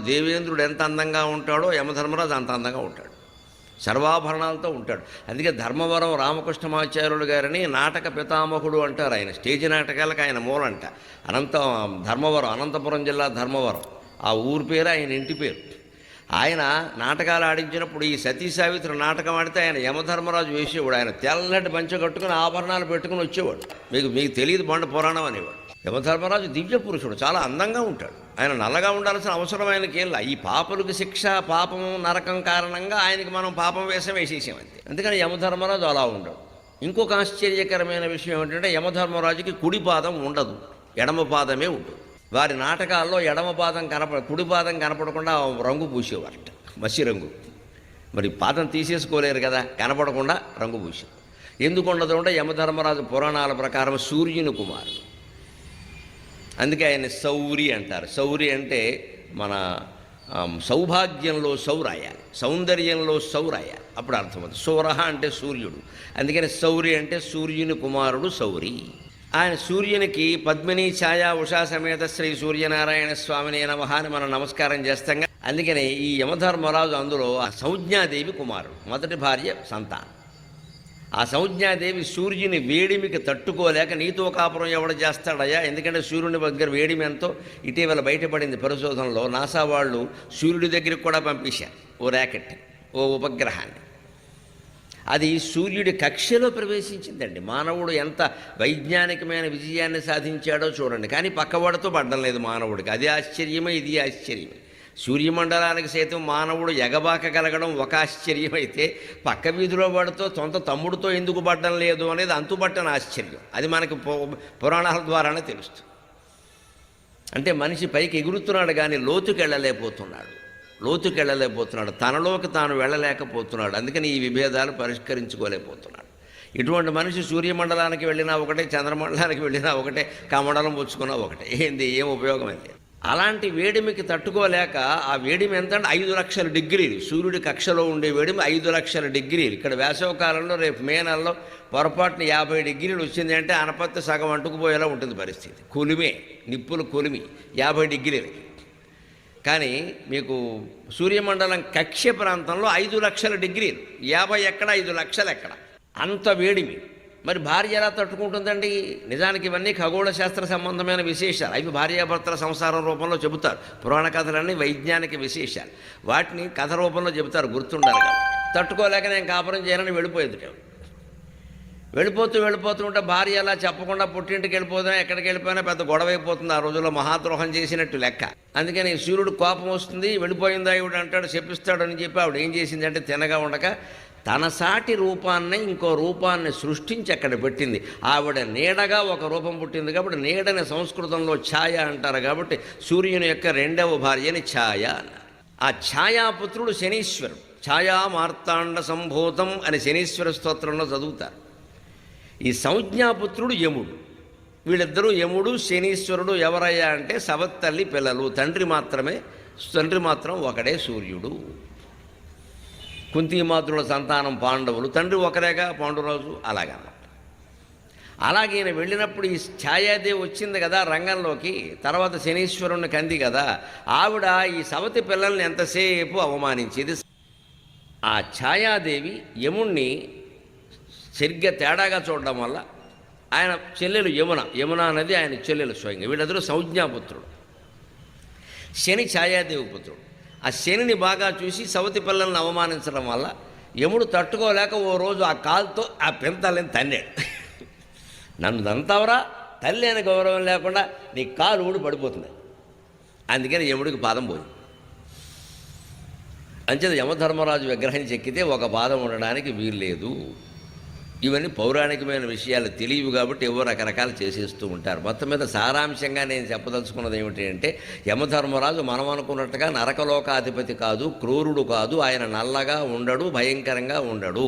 దేవేంద్రుడు ఎంత అందంగా ఉంటాడో యమధర్మరాజు అంత అందంగా ఉంటాడు, సర్వాభరణాలతో ఉంటాడు. అందుకే ధర్మవరం రామకృష్ణమాచార్యులు గారిని నాటక పితామహుడు అంటారు. ఆయన స్టేజ్ నాటకాలకు ఆయన మూలంట. ధర్మవరం, అనంతపురం జిల్లా ధర్మవరం ఆ ఊరి పేరు, ఆయన ఇంటి పేరు. ఆయన నాటకాలు ఆడించినప్పుడు ఈ సతీ సావిత్రి నాటకం ఆడితే ఆయన యమధర్మరాజు వేసేవాడు. ఆయన తెల్లటి పంచె కట్టుకుని ఆభరణాలు పెట్టుకుని వచ్చేవాడు. మీకు తెలియదు బండ పురాణం అనేవాడు. యమధర్మరాజు దివ్య పురుషుడు, చాలా అందంగా ఉంటాడు. ఆయన నల్లగా ఉండాల్సిన అవసరం ఆయనకి ఏం. ఈ పాపలకు శిక్ష, పాపము నరకం కారణంగా ఆయనకి మనం పాపం వేసేసాం అంతే. అందుకని యమధర్మరాజు అలా ఉండడు. ఇంకొక ఆశ్చర్యకరమైన విషయం ఏమిటంటే యమధర్మరాజుకి కుడి పాదం ఉండదు, ఎడమ పాదమే ఉంటుంది. వారి నాటకాల్లో ఎడమ పాదం కుడి పాదం కనపడకుండా రంగు పూసేవారట, మసి రంగు. మరి పాదం తీసేసుకోలేరు కదా, కనపడకుండా రంగు పూసే. ఎందుకు ఉండదు అంటే యమధర్మరాజు పురాణాల ప్రకారం సూర్యుని కుమారుడు, అందుకే ఆయన సౌరి అంటారు. సౌరి అంటే మన సౌభాగ్యంలో సౌరాయాలి, సౌందర్యంలో సౌరాయాలి, అప్పుడు అర్థమవుతుంది. సౌరహ అంటే సూర్యుడు, అందుకని సౌరి అంటే సూర్యుని కుమారుడు సౌరి. ఆయన సూర్యునికి పద్మిని ఛాయా ఉషా సమేత శ్రీ సూర్యనారాయణ స్వామిని నమః అని మనం నమస్కారం చేస్తాం. అందుకని ఈ యమధర్మరాజు అందులో ఆ సంజ్ఞాదేవి కుమారుడు, మొదటి భార్య సంతానం. ఆ సంజ్ఞాదేవి సూర్యుని వేడిమికి తట్టుకోలేక నీతో కాపురం ఎవడు చేస్తాడయ్యా, ఎందుకంటే సూర్యుని దగ్గర వేడిమి ఎంతో ఇటీవల బయటపడింది పరిశోధనలో. నాసా వాళ్ళు సూర్యుడి దగ్గరికి కూడా పంపించారు ఓ ర్యాకెట్, ఓ ఉపగ్రహాన్ని. అది సూర్యుడి కక్షలో ప్రవేశించిందండి. మానవుడు ఎంత వైజ్ఞానికమైన విజయాన్ని సాధించాడో చూడండి, కానీ పక్కవాడితో పడ్డం లేదు మానవుడికి. అది ఆశ్చర్యమే, ఇది ఆశ్చర్యమే. సూర్యమండలానికి సైతం మానవుడు ఎగబాకగలగడం ఒక ఆశ్చర్యమైతే పక్క వీధిలో వాడితో సొంత తమ్ముడితో ఎందుకు పడ్డం లేదు అనేది అంతుబట్టని ఆశ్చర్యం. అది మనకి పురాణాల ద్వారానే తెలుస్తుంది. అంటే మనిషి పైకి ఎగురుతున్నాడు కానీ లోతుకెళ్ళలేకపోతున్నాడు, తనలోకి తాను వెళ్ళలేకపోతున్నాడు. అందుకని ఈ విభేదాలు పరిష్కరించుకోలేకపోతున్నాడు. ఇటువంటి మనిషి సూర్యమండలానికి వెళ్ళినా ఒకటే, చంద్రమండలానికి వెళ్ళినా ఒకటే, కమండలం పుచ్చుకున్నా ఒకటే, ఏం ఉపయోగం అయితే. అలాంటి వేడిమికి తట్టుకోలేక, ఆ వేడిమి ఎంత అంటే 5 లక్షల డిగ్రీలు, సూర్యుడి కక్షలో ఉండే వేడిమి 5 లక్షల డిగ్రీలు. ఇక్కడ వేసవకాలంలో రేపు మే నెలలో పొరపాటున 50 డిగ్రీలు వచ్చింది అంటే అనపత్తి సగం అంటుకుపోయేలా ఉంటుంది పరిస్థితి. కొలిమే, నిప్పులు కొలిమి 50 డిగ్రీలకి. కానీ మీకు సూర్యమండలం కక్ష ప్రాంతంలో 5 లక్షల డిగ్రీలు, 50 ఎక్కడ 5 లక్షలు ఎక్కడ, అంత వేడిమి. మరి భార్య ఎలా తట్టుకుంటుందండి? నిజానికి ఇవన్నీ ఖగోళ శాస్త్ర సంబంధమైన విశేషాలు. అవి భార్యాభర్తల సంసారం రూపంలో చెబుతారు. పురాణ కథలన్నీ వైజ్ఞానిక విశేషాలు, వాటిని కథ రూపంలో చెబుతారు, గుర్తుండాలి. తట్టుకోలేక నేను కాపురం చేయాలని వెళ్ళిపోయేది. వెళ్ళిపోతూ ఉంటే భార్య అలా చెప్పకుండా పుట్టింటికి వెళ్ళిపోతున్నా, ఎక్కడికి వెళ్ళిపోయినా పెద్ద గొడవ అయిపోతుంది. ఆ రోజుల్లో మహాద్రోహం చేసినట్టు లెక్క. అందుకని సూర్యుడు కోపం వస్తుంది, వెళ్ళిపోయిందా ఆవిడ అంటాడు, చెప్పిస్తాడని చెప్పి ఆవిడ ఏం చేసిందంటే తినగా ఉండక తన సాటి రూపాన్ని, ఇంకో రూపాన్ని సృష్టించి అక్కడ పెట్టింది. ఆవిడ నీడగా ఒక రూపం పుట్టింది కాబట్టి నీడని సంస్కృతంలో ఛాయ అంటారు. కాబట్టి సూర్యుని యొక్క రెండవ భార్యని ఛాయ అన్నారు. ఆ ఛాయాపుత్రుడు శనీశ్వరుడు. ఛాయా మార్తాండ సంభూతం అని శనీశ్వర స్తోత్రంలో చదువుతారు. ఈ సంజ్ఞాపుత్రుడు యముడు. వీళ్ళిద్దరూ యముడు శనీశ్వరుడు ఎవరయ్యా అంటే సవత్తల్లి పిల్లలు. తండ్రి మాత్రం ఒకడే సూర్యుడు. కుంతీమాతృల సంతానం పాండవులు, తండ్రి ఒకరేగా పాండురాజు. అలాగన్నమాట. అలాగే ఈయన వెళ్ళినప్పుడు ఈ ఛాయాదేవి వచ్చింది కదా రంగంలోకి, తర్వాత శనీశ్వరుణ్ణి కంది కదా, ఆవిడ ఈ సవతి పిల్లల్ని ఎంతసేపు అవమానించేది. ఆ ఛాయాదేవి యముణ్ణి సరిగ్గా తేడాగా చూడడం వల్ల ఆయన చెల్లెలు యమున అనేది ఆయన చెల్లెలు స్వయంగా. వీళ్ళందరూ సంజ్ఞాపుత్రుడు, శని ఛాయాదేవి పుత్రుడు. ఆ శనిని బాగా చూసి సవతి పిల్లల్ని అవమానించడం వల్ల యముడు తట్టుకోలేక ఓ రోజు ఆ కాలుతో ఆ పెంతల్ని తన్నాడు. నన్ను దంతావరా, తల్లి అని గౌరవం లేకుండా నీ కాలు ఊడి పడిపోతుంది. అందుకని యముడికి పాదం పోయింది. అంచేత యమధర్మరాజు విగ్రహం చెక్కితే ఒక పాదం ఉండడానికి వీల్లేదు. ఇవన్నీ పౌరాణికమైన విషయాలు తెలియవు కాబట్టి ఏవో రకరకాలు చేసేస్తూ ఉంటారు. మొత్తం మీద సారాంశంగా నేను చెప్పదలుచుకున్నది ఏమిటి అంటే, యమధర్మరాజు మనం అనుకున్నట్టుగా నరకలోకాధిపతి కాదు, క్రూరుడు కాదు. ఆయన నల్లగా ఉండడు, భయంకరంగా ఉండడు.